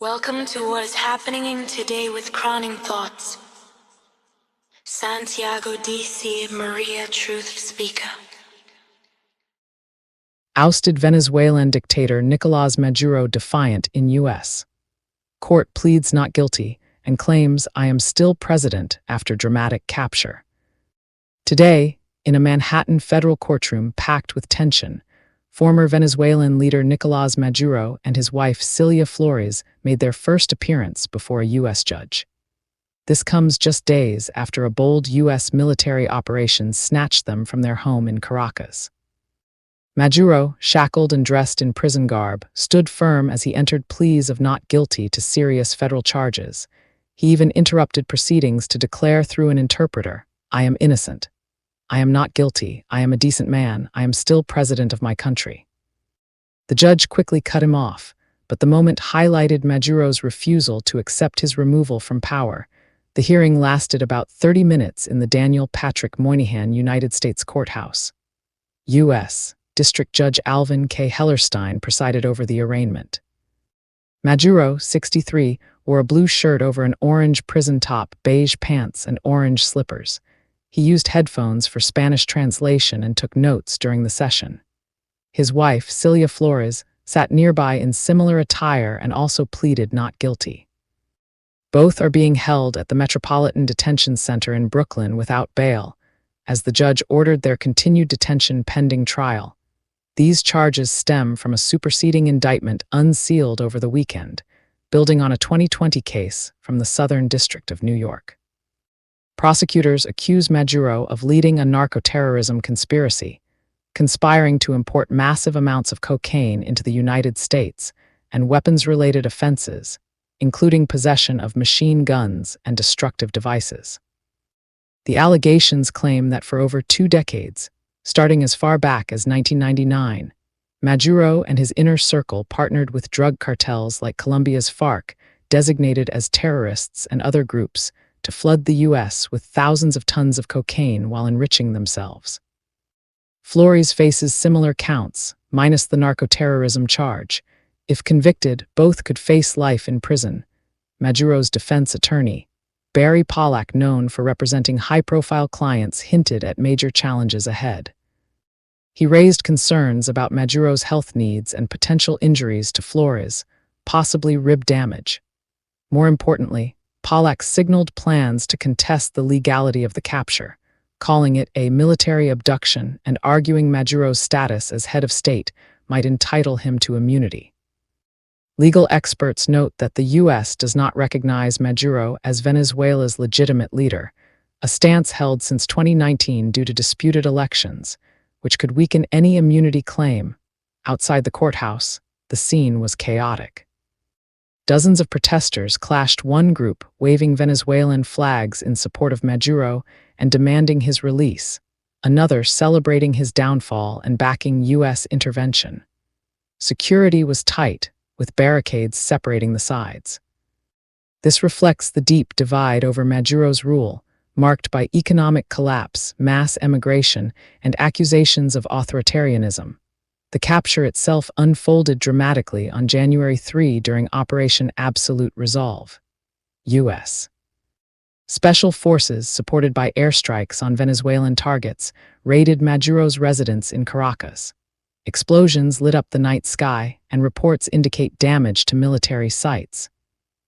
Welcome to what is happening today with Crowning Thoughts. Santiago DC Maria Truth Speaker. Ousted Venezuelan dictator Nicolás Maduro defiant in U.S. Court pleads not guilty and claims I am still president after dramatic capture. Today, in a Manhattan federal courtroom packed with tension, former Venezuelan leader Nicolás Maduro and his wife Cilia Flores made their first appearance before a U.S. judge. This comes just days after a bold U.S. military operation snatched them from their home in Caracas. Maduro, shackled and dressed in prison garb, stood firm as he entered pleas of not guilty to serious federal charges. He even interrupted proceedings to declare through an interpreter, "I am innocent. I am not guilty. I am a decent man. I am still president of my country." The judge quickly cut him off, but the moment highlighted Maduro's refusal to accept his removal from power. The hearing lasted about 30 minutes in the Daniel Patrick Moynihan United States Courthouse. U.S. District Judge Alvin K. Hellerstein presided over the arraignment. Maduro, 63, wore a blue shirt over an orange prison top, beige pants, and orange slippers. He used headphones for Spanish translation and took notes during the session. His wife, Cilia Flores, sat nearby in similar attire and also pleaded not guilty. Both are being held at the Metropolitan Detention Center in Brooklyn without bail, as the judge ordered their continued detention pending trial. These charges stem from a superseding indictment unsealed over the weekend, building on a 2020 case from the Southern District of New York. Prosecutors accuse Maduro of leading a narco-terrorism conspiracy, conspiring to import massive amounts of cocaine into the United States and weapons-related offenses, including possession of machine guns and destructive devices. The allegations claim that for over 2 decades, starting as far back as 1999, Maduro and his inner circle partnered with drug cartels like Colombia's FARC, designated as terrorists, and other groups, to flood the U.S. with thousands of tons of cocaine while enriching themselves. Flores faces similar counts, minus the narco-terrorism charge. If convicted, both could face life in prison. Maduro's defense attorney, Barry Pollack, known for representing high-profile clients, hinted at major challenges ahead. He raised concerns about Maduro's health needs and potential injuries to Flores, possibly rib damage. More importantly, Pollack signaled plans to contest the legality of the capture, calling it a military abduction and arguing Maduro's status as head of state might entitle him to immunity. Legal experts note that the U.S. does not recognize Maduro as Venezuela's legitimate leader, a stance held since 2019 due to disputed elections, which could weaken any immunity claim. Outside the courthouse, the scene was chaotic. Dozens of protesters clashed, one group waving Venezuelan flags in support of Maduro and demanding his release, another celebrating his downfall and backing U.S. intervention. Security was tight, with barricades separating the sides. This reflects the deep divide over Maduro's rule, marked by economic collapse, mass emigration, and accusations of authoritarianism. The capture itself unfolded dramatically on January 3 during Operation Absolute Resolve. U.S. Special forces, supported by airstrikes on Venezuelan targets, raided Maduro's residence in Caracas. Explosions lit up the night sky, and reports indicate damage to military sites.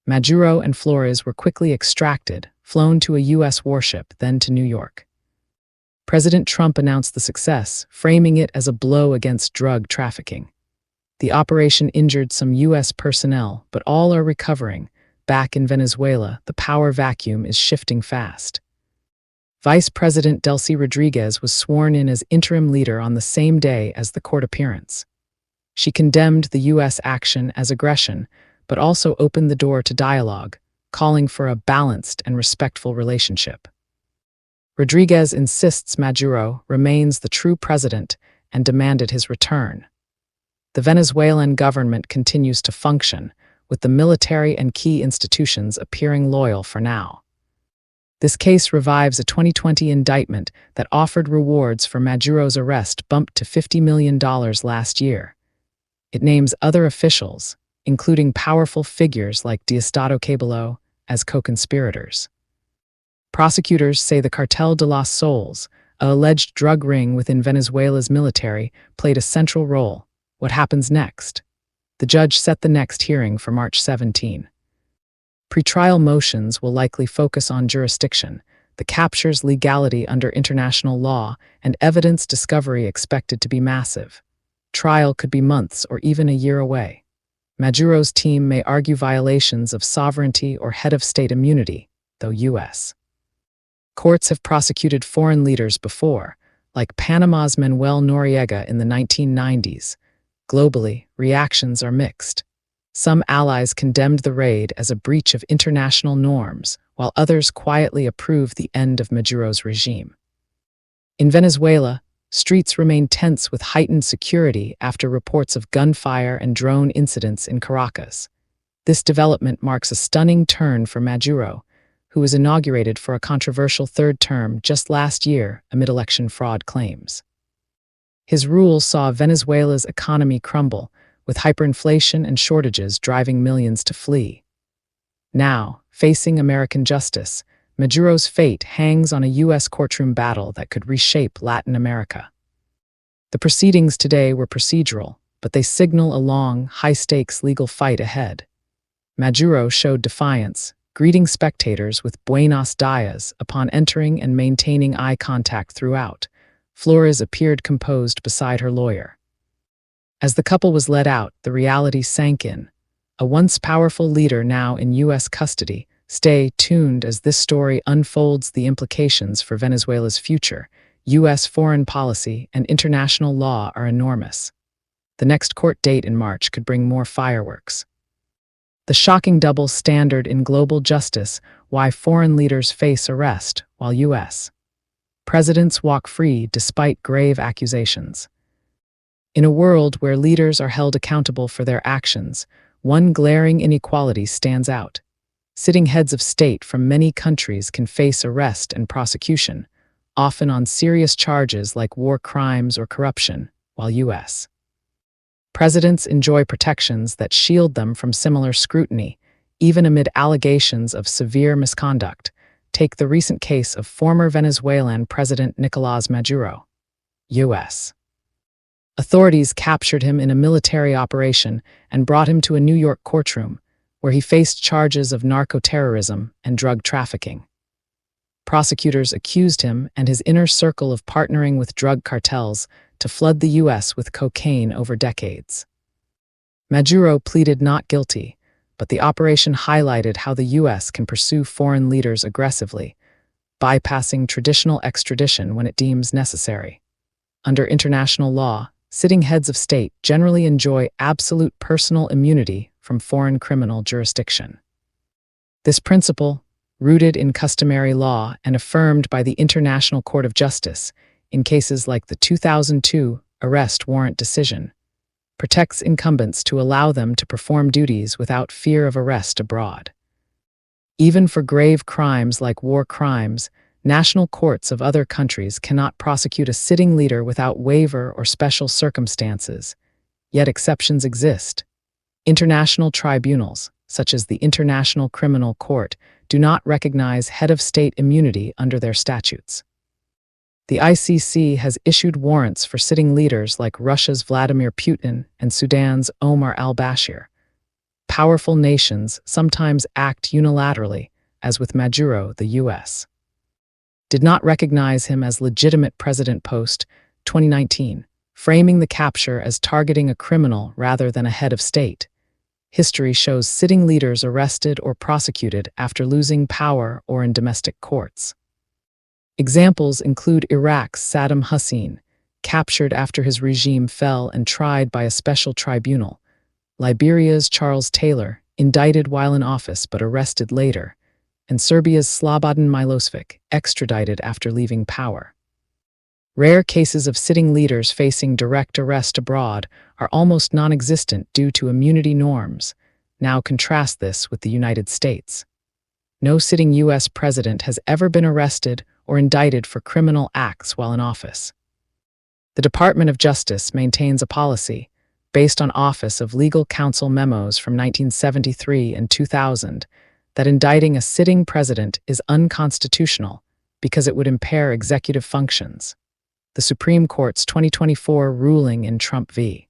Maduro and Flores were quickly extracted, flown to a U.S. warship, then to New York. President Trump announced the success, framing it as a blow against drug trafficking. The operation injured some U.S. personnel, but all are recovering. Back in Venezuela, the power vacuum is shifting fast. Vice President Delcy Rodriguez was sworn in as interim leader on the same day as the court appearance. She condemned the U.S. action as aggression, but also opened the door to dialogue, calling for a balanced and respectful relationship. Rodriguez insists Maduro remains the true president and demanded his return. The Venezuelan government continues to function, with the military and key institutions appearing loyal for now. This case revives a 2020 indictment that offered rewards for Maduro's arrest bumped to $50 million last year. It names other officials, including powerful figures like Diosdado Cabello as co-conspirators. Prosecutors say the Cartel de los Soles, an alleged drug ring within Venezuela's military, played a central role. What happens next? The judge set the next hearing for March 17. Pretrial motions will likely focus on jurisdiction, the capture's legality under international law, and evidence discovery expected to be massive. Trial could be months or even a year away. Maduro's team may argue violations of sovereignty or head of state immunity, though U.S. courts have prosecuted foreign leaders before, like Panama's Manuel Noriega in the 1990s. Globally, reactions are mixed. Some allies condemned the raid as a breach of international norms, while others quietly approved the end of Maduro's regime. In Venezuela, streets remain tense with heightened security after reports of gunfire and drone incidents in Caracas. This development marks a stunning turn for Maduro, who was inaugurated for a controversial third term just last year amid election fraud claims. His rule saw Venezuela's economy crumble, with hyperinflation and shortages driving millions to flee. Now, facing American justice, Maduro's fate hangs on a U.S. courtroom battle that could reshape Latin America. The proceedings today were procedural, but they signal a long, high-stakes legal fight ahead. Maduro showed defiance, greeting spectators with buenos dias upon entering and maintaining eye contact throughout. Flores appeared composed beside her lawyer. As the couple was led out, the reality sank in. A once powerful leader now in U.S. custody. Stay tuned as this story unfolds the implications for Venezuela's future. U.S. foreign policy and international law are enormous. The next court date in March could bring more fireworks. The shocking double standard in global justice, why foreign leaders face arrest while U.S. presidents walk free despite grave accusations. In a world where leaders are held accountable for their actions, one glaring inequality stands out. Sitting heads of state from many countries can face arrest and prosecution, often on serious charges like war crimes or corruption, while U.S. presidents enjoy protections that shield them from similar scrutiny, even amid allegations of severe misconduct. Take the recent case of former Venezuelan President Nicolás Maduro. U.S. authorities captured him in a military operation and brought him to a New York courtroom, where he faced charges of narco-terrorism and drug trafficking. Prosecutors accused him and his inner circle of partnering with drug cartels to flood the U.S. with cocaine over decades. Maduro pleaded not guilty, but the operation highlighted how the U.S. can pursue foreign leaders aggressively, bypassing traditional extradition when it deems necessary. Under international law, sitting heads of state generally enjoy absolute personal immunity from foreign criminal jurisdiction. This principle, rooted in customary law and affirmed by the International Court of Justice in cases like the 2002 arrest warrant decision, protects incumbents to allow them to perform duties without fear of arrest abroad. Even for grave crimes like war crimes, national courts of other countries cannot prosecute a sitting leader without waiver or special circumstances, yet exceptions exist. International tribunals, such as the International Criminal Court, do not recognize head of state immunity under their statutes. The ICC has issued warrants for sitting leaders like Russia's Vladimir Putin and Sudan's Omar al-Bashir. Powerful nations sometimes act unilaterally, as with Maduro, the U.S. did not recognize him as legitimate president post 2019, framing the capture as targeting a criminal rather than a head of state. History shows sitting leaders arrested or prosecuted after losing power or in domestic courts. Examples include Iraq's Saddam Hussein, captured after his regime fell and tried by a special tribunal, Liberia's Charles Taylor, indicted while in office but arrested later, and Serbia's Slobodan Milosevic, extradited after leaving power. Rare cases of sitting leaders facing direct arrest abroad are almost non-existent due to immunity norms. Now contrast this with the United States. No sitting U.S. president has ever been arrested or indicted for criminal acts while in office. The Department of Justice maintains a policy, based on Office of Legal Counsel memos from 1973 and 2000 that indicting a sitting president is unconstitutional because it would impair executive functions. The Supreme Court's 2024 ruling in Trump v.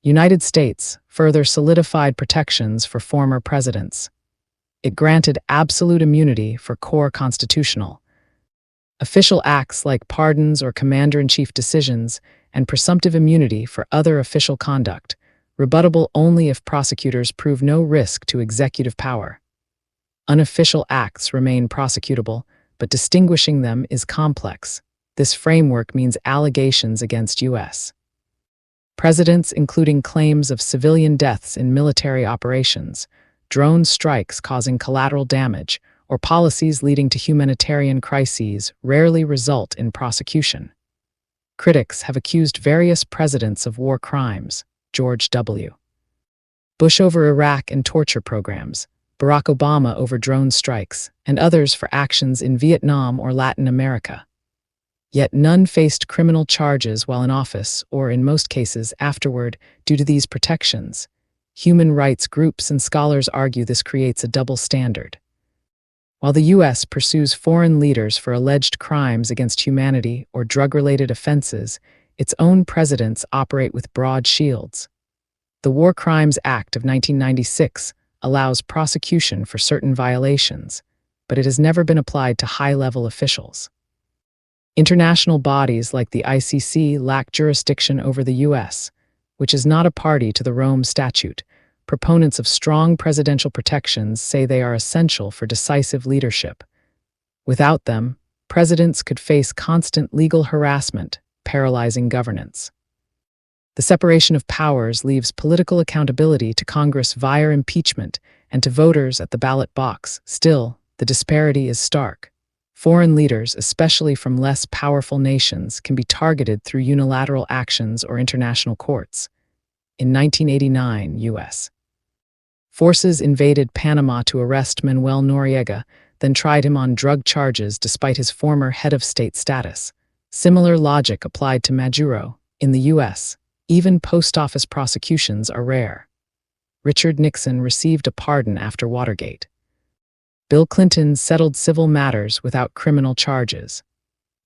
United States further solidified protections for former presidents. It granted absolute immunity for core constitutional official acts like pardons or commander-in-chief decisions, and presumptive immunity for other official conduct, rebuttable only if prosecutors prove no risk to executive power. Unofficial acts remain prosecutable, but distinguishing them is complex. This framework means allegations against U.S. presidents, including claims of civilian deaths in military operations, drone strikes causing collateral damage, or policies leading to humanitarian crises, rarely result in prosecution. Critics have accused various presidents of war crimes: George W. Bush over Iraq and torture programs, Barack Obama over drone strikes, and others for actions in Vietnam or Latin America. Yet none faced criminal charges while in office, or in most cases afterward, due to these protections. Human rights groups and scholars argue this creates a double standard. While the U.S. pursues foreign leaders for alleged crimes against humanity or drug-related offenses, its own presidents operate with broad shields. The War Crimes Act of 1996 allows prosecution for certain violations, but it has never been applied to high-level officials. International bodies like the ICC lack jurisdiction over the U.S., which is not a party to the Rome Statute. Proponents of strong presidential protections say they are essential for decisive leadership. Without them, presidents could face constant legal harassment, paralyzing governance. The separation of powers leaves political accountability to Congress via impeachment and to voters at the ballot box. Still, the disparity is stark. Foreign leaders, especially from less powerful nations, can be targeted through unilateral actions or international courts. In 1989, U.S. forces invaded Panama to arrest Manuel Noriega, then tried him on drug charges despite his former head of state status. Similar logic applied to Maduro. In the U.S., even post-office prosecutions are rare. Richard Nixon received a pardon after Watergate. Bill Clinton settled civil matters without criminal charges.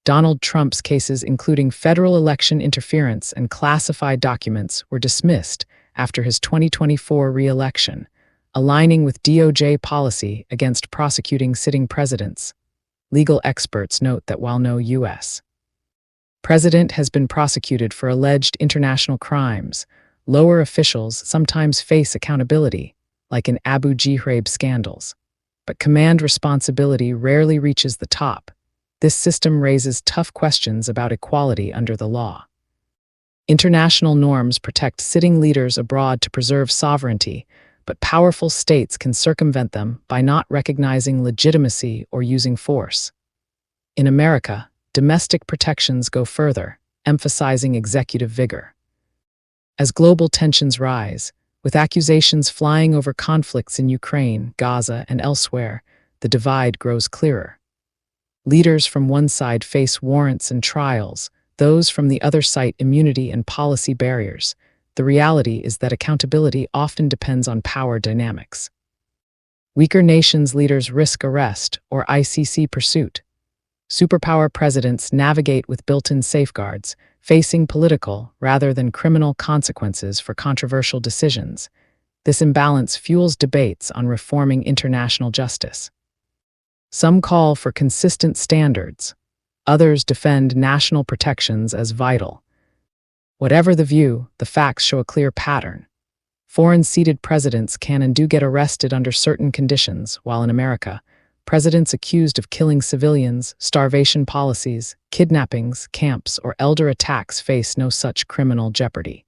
Donald Trump's cases, including federal election interference and classified documents, were dismissed after his 2024 re-election, aligning with DOJ policy against prosecuting sitting presidents. Legal experts note that while no U.S. president has been prosecuted for alleged international crimes, lower officials sometimes face accountability, like in Abu Ghraib scandals. But command responsibility rarely reaches the top. This system raises tough questions about equality under the law. International norms protect sitting leaders abroad to preserve sovereignty, but powerful states can circumvent them by not recognizing legitimacy or using force. In America, domestic protections go further, emphasizing executive vigor. As global tensions rise, with accusations flying over conflicts in Ukraine, Gaza, and elsewhere, the divide grows clearer. Leaders from one side face warrants and trials, those from the other cite immunity and policy barriers. The reality is that accountability often depends on power dynamics. Weaker nations' leaders risk arrest or ICC pursuit. Superpower presidents navigate with built-in safeguards, facing political rather than criminal consequences for controversial decisions. This imbalance fuels debates on reforming international justice. Some call for consistent standards. Others defend national protections as vital. Whatever the view, the facts show a clear pattern. Foreign-seated presidents can and do get arrested under certain conditions, while in America, presidents accused of killing civilians, starvation policies, kidnappings, camps, or elder attacks face no such criminal jeopardy.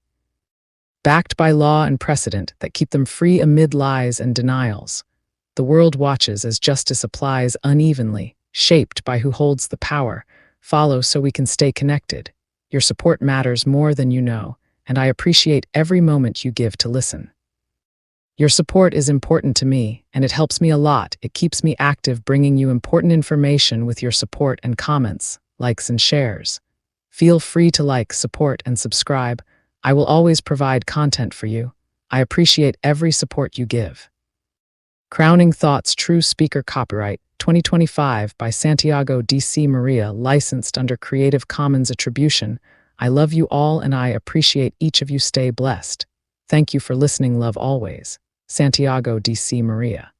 Backed by law and precedent that keep them free amid lies and denials, the world watches as justice applies unevenly, shaped by who holds the power. Follow so we can stay connected. Your support matters more than you know, and I appreciate every moment you give to listen. Your support is important to me, and it helps me a lot. It keeps me active, bringing you important information with your support and comments, likes and shares. Feel free to like, support, and subscribe. I will always provide content for you. I appreciate every support you give. Crowning Thoughts True Speaker Copyright 2025 by Santiago D.C. Maria, licensed under Creative Commons Attribution. I love you all and I appreciate each of you. Stay blessed. Thank you for listening. Love always. Santiago D.C. Maria.